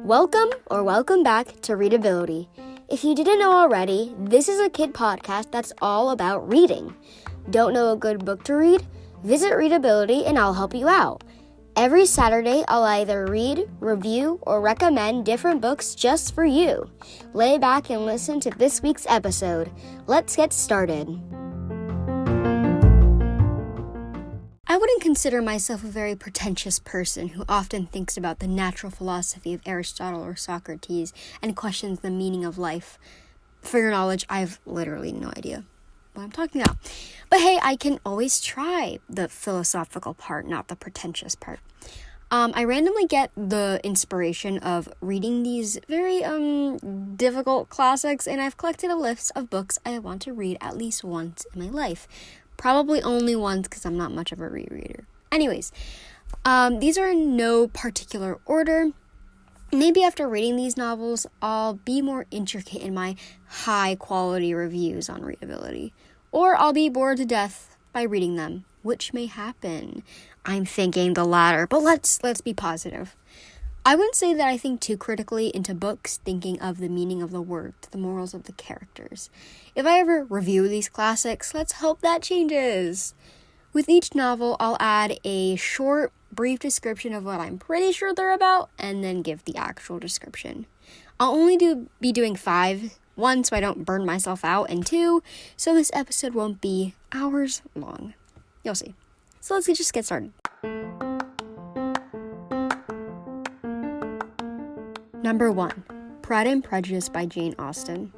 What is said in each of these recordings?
Welcome back to Readability. If you didn't know already, this is a kid podcast that's all about reading. Don't know a good book to read? Visit Readability and I'll help you out. Every Saturday, I'll either read, review, or recommend different books just for you. Lay back and listen to this week's episode. Let's get started. I wouldn't consider myself a very pretentious person who often thinks about the natural philosophy of Aristotle or Socrates and questions the meaning of life. For your knowledge, I have literally no idea what I'm talking about. But hey, I can always try the philosophical part, not the pretentious part. I randomly get the inspiration of reading these very difficult classics, and I've collected a list of books I want to read at least once in my life. Probably only once because I'm not much of a rereader. Anyways, these are in no particular order. Maybe after reading these novels, I'll be more intricate in my high-quality reviews on Readability. Or I'll be bored to death by reading them, which may happen. I'm thinking the latter, but let's be positive. I wouldn't say that I think too critically into books, thinking of the meaning of the words, the morals of the characters. If I ever review these classics, let's hope that changes. With each novel, I'll add a short, brief description of what I'm pretty sure they're about, and then give the actual description. I'll only be doing 5, 1, so I don't burn myself out, and 2, so this episode won't be hours long. You'll see. So let's just get started. Number 1, Pride and Prejudice by Jane Austen.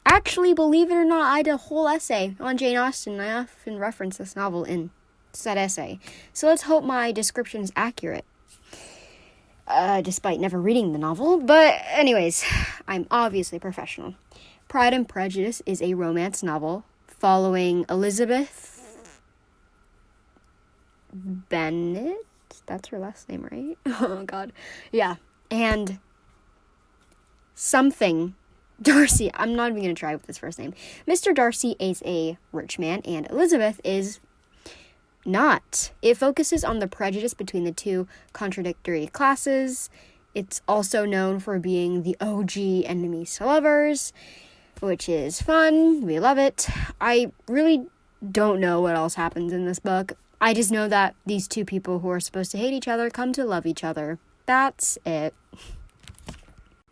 Actually, believe it or not, I did a whole essay on Jane Austen. I often reference this novel in said essay. So let's hope my description is accurate. Despite never reading the novel. But anyways, I'm obviously a professional. Pride and Prejudice is a romance novel following Elizabeth Bennet. That's her last name, right? Oh, God. Yeah. And something Darcy. I'm not even going to try with his first name. Mr. Darcy is a rich man, and Elizabeth is not. It focuses on the prejudice between the two contradictory classes. It's also known for being the OG enemies to lovers, which is fun. We love it. I really don't know what else happens in this book. I just know that these two people who are supposed to hate each other come to love each other. That's it.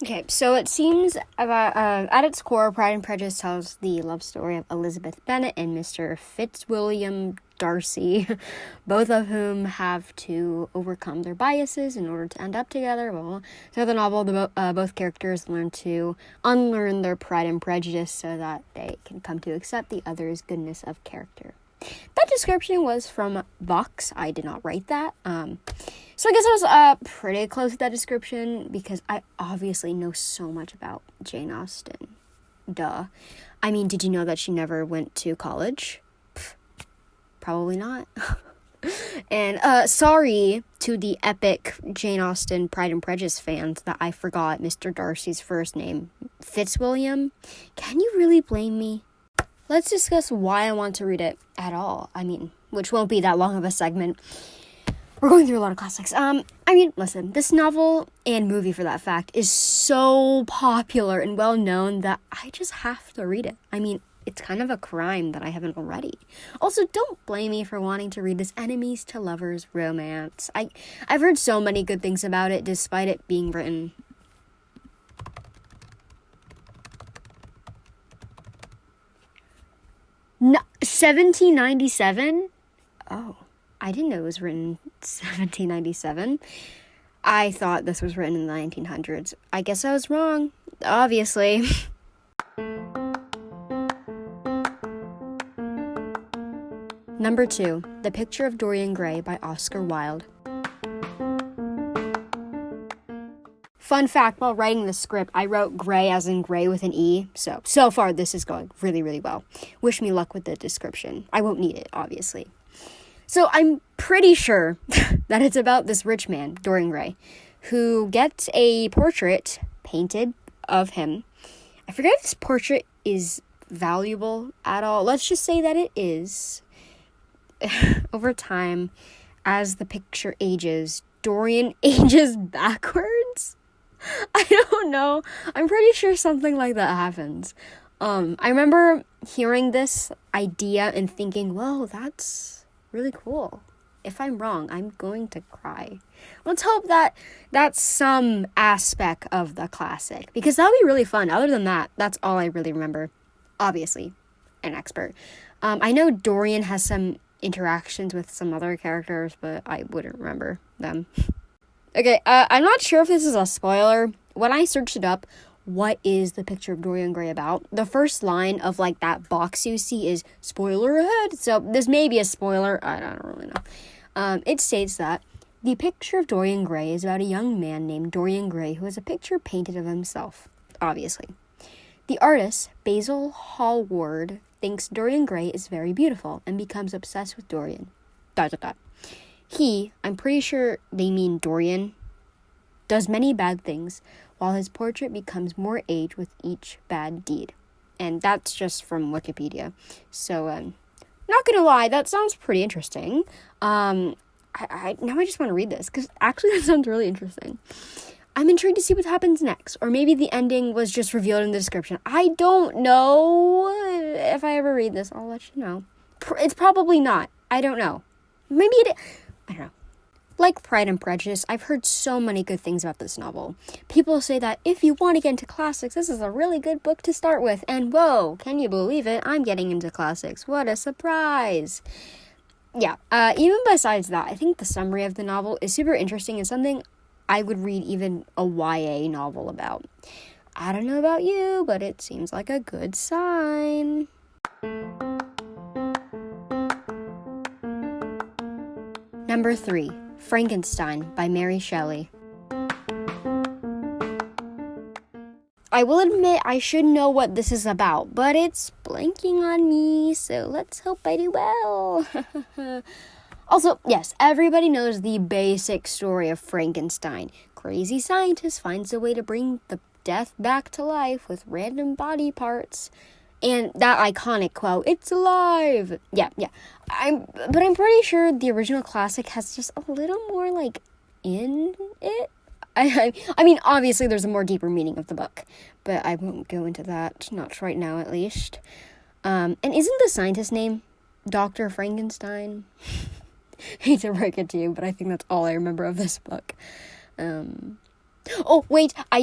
Okay, so it seems at its core, Pride and Prejudice tells the love story of Elizabeth Bennet and Mr. Fitzwilliam Darcy, both of whom have to overcome their biases in order to end up together. Well, through the novel, both characters learn to unlearn their pride and prejudice so that they can come to accept the other's goodness of character. That description was from Vox. I did not write that. So I guess I was pretty close to that description because I obviously know so much about Jane Austen. Duh. I mean, did you know that she never went to college? Pff, probably not. And sorry to the epic Jane Austen Pride and Prejudice fans that I forgot Mr. Darcy's first name, Fitzwilliam. Can you really blame me? Let's discuss why I want to read it at all. I mean, which won't be that long of a segment. We're going through a lot of classics. Listen, this novel and movie, for that fact, is so popular and well known that I just have to read it. I mean, it's kind of a crime that I haven't already. Also, don't blame me for wanting to read this enemies to lovers romance. I've heard so many good things about it, despite it being written 1797? Oh, I didn't know it was written 1797. I thought this was written in the 1900s. I guess I was wrong, obviously. Number 2, The Picture of Dorian Gray by Oscar Wilde. Fun fact, while writing the script, I wrote gray as in gray with an E. So far, this is going really, really well. Wish me luck with the description. I won't need it, obviously. So I'm pretty sure that it's about this rich man, Dorian Gray, who gets a portrait painted of him. I forget if this portrait is valuable at all. Let's just say that it is. over time, as the picture ages, Dorian ages backwards? I don't know. I'm pretty sure something like that happens. I remember hearing this idea and thinking, whoa, that's really cool. If I'm wrong, I'm going to cry. Let's hope that that's some aspect of the classic, because that would be really fun. Other than that, that's all I really remember. Obviously, an expert. I know Dorian has some interactions with some other characters, but I wouldn't remember them. Okay, I'm not sure if this is a spoiler. When I searched it up, what is the picture of Dorian Gray about? The first line of like that box you see is spoiler ahead. So this may be a spoiler. I don't really know. It states that the picture of Dorian Gray is about a young man named Dorian Gray who has a picture painted of himself, obviously. The artist, Basil Hallward, thinks Dorian Gray is very beautiful and becomes obsessed with Dorian. ... He, I'm pretty sure they mean Dorian, does many bad things, while his portrait becomes more aged with each bad deed. And that's just from Wikipedia. So, not gonna lie, that sounds pretty interesting. Now I just want to read this, because actually that sounds really interesting. I'm intrigued to see what happens next. Or maybe the ending was just revealed in the description. I don't know. If I ever read this, I'll let you know. It's probably not. I don't know. Maybe it... I don't know. Like Pride and Prejudice, I've heard so many good things about this novel. People say that if you want to get into classics, this is a really good book to start with. And whoa, can you believe it? I'm getting into classics. What a surprise. Yeah, even besides that, I think the summary of the novel is super interesting and something I would read even a YA novel about. I don't know about you, but it seems like a good sign. Number 3, Frankenstein by Mary Shelley. I will admit I should know what this is about, but it's blanking on me, so let's hope I do well. Also, yes, everybody knows the basic story of Frankenstein. Crazy scientist finds a way to bring the death back to life with random body parts. And that iconic quote, "It's alive!" Yeah. But I'm pretty sure the original classic has just a little more, like, in it. I mean, obviously there's a more deeper meaning of the book, but I won't go into that, not right now at least. And isn't the scientist's name Dr. Frankenstein? Hate to break it to you, but I think that's all I remember of this book. Oh, wait, I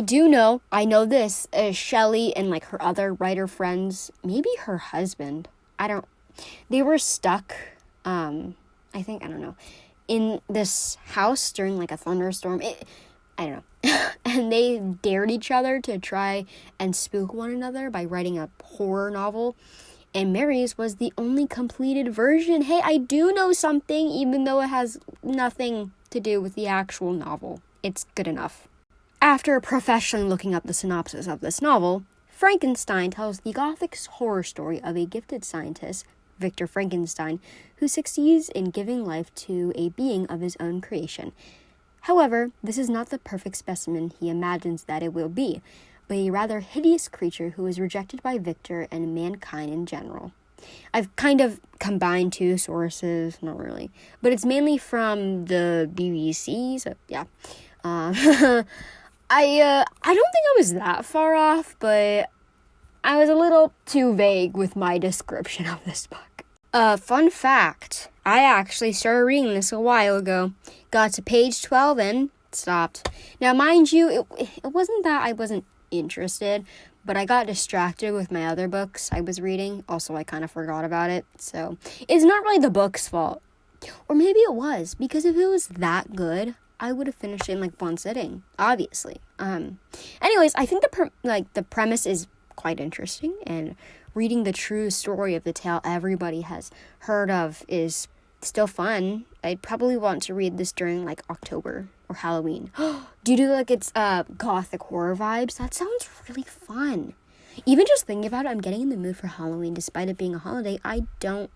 know this. Shelley and, like, her other writer friends, maybe her husband, they were stuck, I don't know, in this house during, like, a thunderstorm. I don't know. And they dared each other to try and spook one another by writing a horror novel. And Mary's was the only completed version. Hey, I do know something, even though it has nothing to do with the actual novel. It's good enough. After professionally looking up the synopsis of this novel, Frankenstein tells the Gothic horror story of a gifted scientist, Victor Frankenstein, who succeeds in giving life to a being of his own creation. However, this is not the perfect specimen he imagines that it will be, but a rather hideous creature who is rejected by Victor and mankind in general. I've kind of combined two sources, not really, but it's mainly from the BBC, so yeah. I don't think I was that far off, but I was a little too vague with my description of this book. Fun fact, I actually started reading this a while ago. Got to page 12 and stopped. Now, mind you, it wasn't that I wasn't interested, but I got distracted with my other books I was reading. Also, I kind of forgot about it, so it's not really the book's fault. Or maybe it was, because if it was that good, I would have finished it in, like, one sitting, obviously. Anyways, I think the premise is quite interesting, and reading the true story of the tale everybody has heard of is still fun. I'd probably want to read this during, like, October or Halloween. Due to, like, its gothic horror vibes, that sounds really fun. Even just thinking about it, I'm getting in the mood for Halloween, despite it being a holiday I don't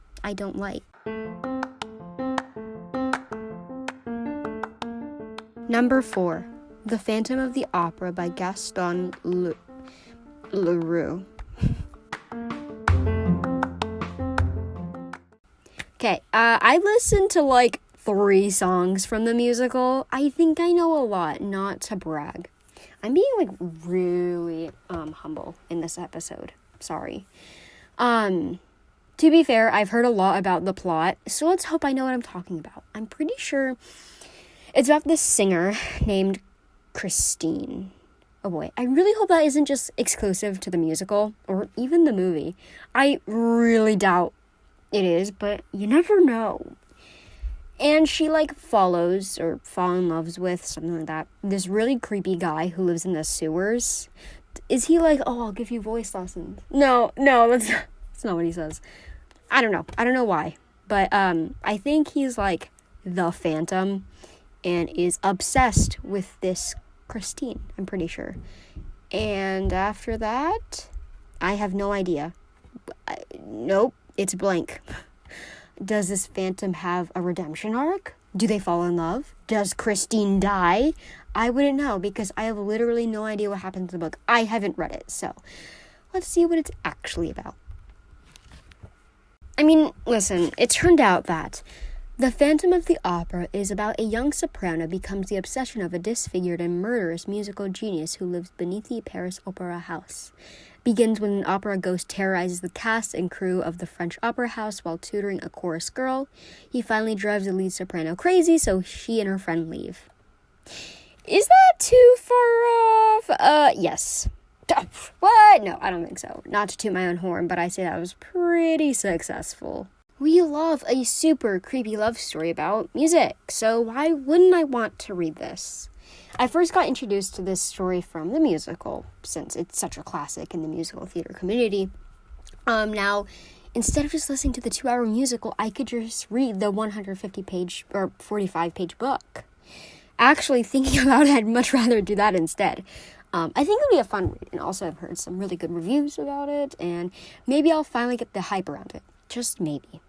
like. Number 4, The Phantom of the Opera by Gaston Leroux. Okay, I listened to like 3 songs from the musical. I think I know a lot, not to brag. I'm being like really humble in this episode. Sorry. To be fair, I've heard a lot about the plot, so let's hope I know what I'm talking about. I'm pretty sure it's about this singer named Christine. Oh boy, I really hope that isn't just exclusive to the musical or even the movie. I really doubt it is, but you never know. And she like follows or fall in loves with, something like that, this really creepy guy who lives in the sewers. Is he like, oh, I'll give you voice lessons? No, that's not what he says. I don't know why. But I think he's like the Phantom and is obsessed with this Christine, I'm pretty sure. And after that, I have no idea. Nope, it's blank. Does this Phantom have a redemption arc? Do they fall in love? Does Christine die? I wouldn't know because I have literally no idea what happens in the book. I haven't read it, so let's see what it's actually about. I mean, listen, it turned out that The Phantom of the Opera is about a young soprano becomes the obsession of a disfigured and murderous musical genius who lives beneath the Paris Opera House. Begins when an opera ghost terrorizes the cast and crew of the French Opera House while tutoring a chorus girl. He finally drives the lead soprano crazy, so she and her friend leave. Is that too far off? Yes. What? No, I don't think so. Not to toot my own horn, but I say that was pretty successful. We love a super creepy love story about music, so why wouldn't I want to read this? I first got introduced to this story from the musical, since it's such a classic in the musical theater community. Now, instead of just listening to the 2-hour musical, I could just read the 150-page or 45-page book. Actually, thinking about it, I'd much rather do that instead. I think it'll be a fun read, and also I've heard some really good reviews about it, and maybe I'll finally get the hype around it. Just maybe.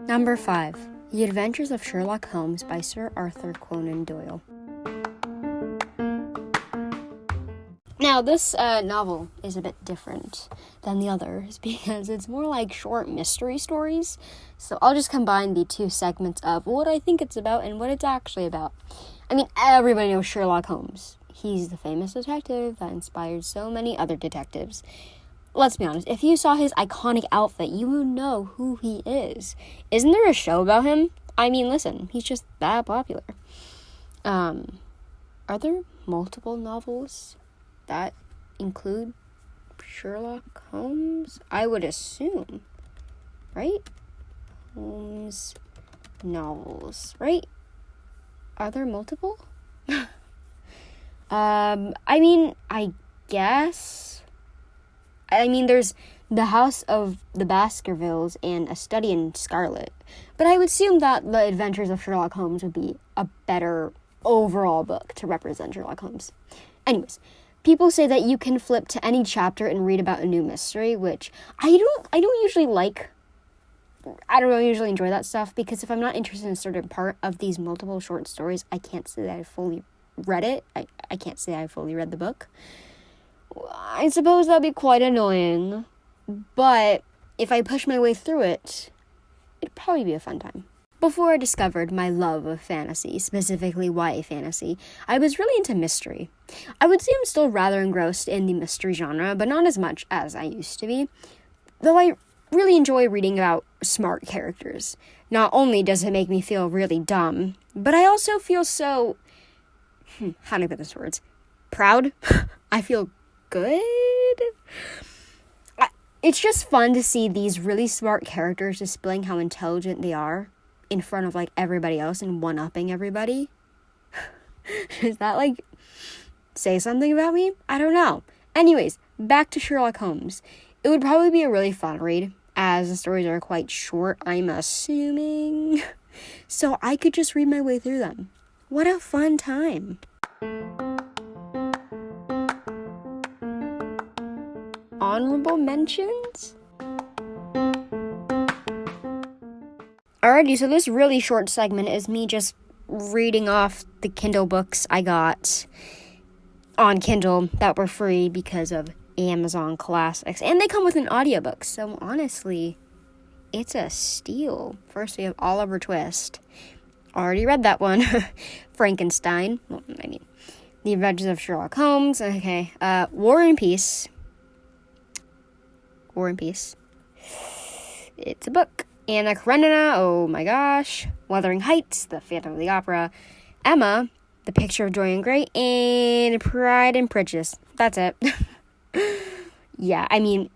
Number 5. The Adventures of Sherlock Holmes by Sir Arthur Conan Doyle. Now, this novel is a bit different than the others because it's more like short mystery stories. So I'll just combine the 2 segments of what I think it's about and what it's actually about. I mean, everybody knows Sherlock Holmes. He's the famous detective that inspired so many other detectives. Let's be honest, if you saw his iconic outfit, you would know who he is. Isn't there a show about him? I mean, listen, he's just that popular. Are there multiple novels that include Sherlock Holmes? I would assume, right? Holmes novels, right? Are there multiple? I mean, I guess. I mean, there's The House of the Baskervilles and A Study in Scarlet. But I would assume that The Adventures of Sherlock Holmes would be a better overall book to represent Sherlock Holmes. Anyways, people say that you can flip to any chapter and read about a new mystery, which I don't usually like. I don't really usually enjoy that stuff because if I'm not interested in a certain part of these multiple short stories, I can't say that I fully read it. I can't say I fully read the book. I suppose that'd be quite annoying, but if I push my way through it, it'd probably be a fun time. Before I discovered my love of fantasy, specifically YA fantasy, I was really into mystery. I would say I'm still rather engrossed in the mystery genre, but not as much as I used to be, though I really enjoy reading about smart characters. Not only does it make me feel really dumb, but I also feel so... how do I put this in words? Proud? I feel good? It's just fun to see these really smart characters displaying how intelligent they are in front of, like, everybody else and one-upping everybody. Does that, like, say something about me? I don't know. Anyways, back to Sherlock Holmes. It would probably be a really fun read, as the stories are quite short, I'm assuming. So I could just read my way through them. What a fun time. Honorable mentions? Alrighty, so this really short segment is me just reading off the Kindle books I got on Kindle that were free because of Amazon Classics. And they come with an audiobook. So honestly, it's a steal. First, we have Oliver Twist. Already read that one. Frankenstein. Well, I mean, The Adventures of Sherlock Holmes. Okay. War and Peace. War and Peace. It's a book. Anna Karenina. Oh my gosh. Wuthering Heights. The Phantom of the Opera. Emma. The Picture of Dorian Gray. And Pride and Prejudice. That's it. Yeah, I mean,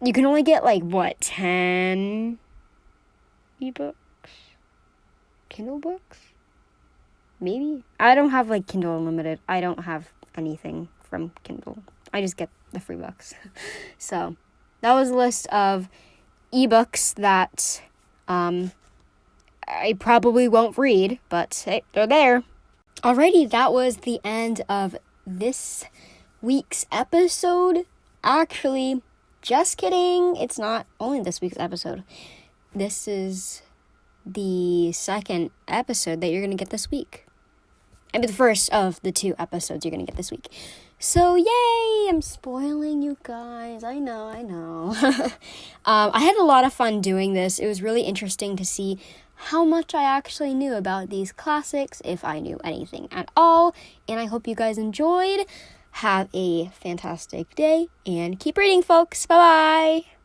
you can only get 10 ebooks? Kindle books? Maybe? I don't have Kindle Unlimited. I don't have anything from Kindle. I just get the free books. So, that was a list of ebooks that I probably won't read, but hey, they're there. Alrighty, that was the end of this week's episode. Actually, just kidding. It's not only this week's episode. This is the second episode that you're going to get this week. I mean, the first of the 2 episodes you're going to get this week. So, yay! I'm spoiling you guys. I know. I had a lot of fun doing this. It was really interesting to see how much I actually knew about these classics, if I knew anything at all. And I hope you guys enjoyed. Have a fantastic day, and keep reading, folks. Bye-bye!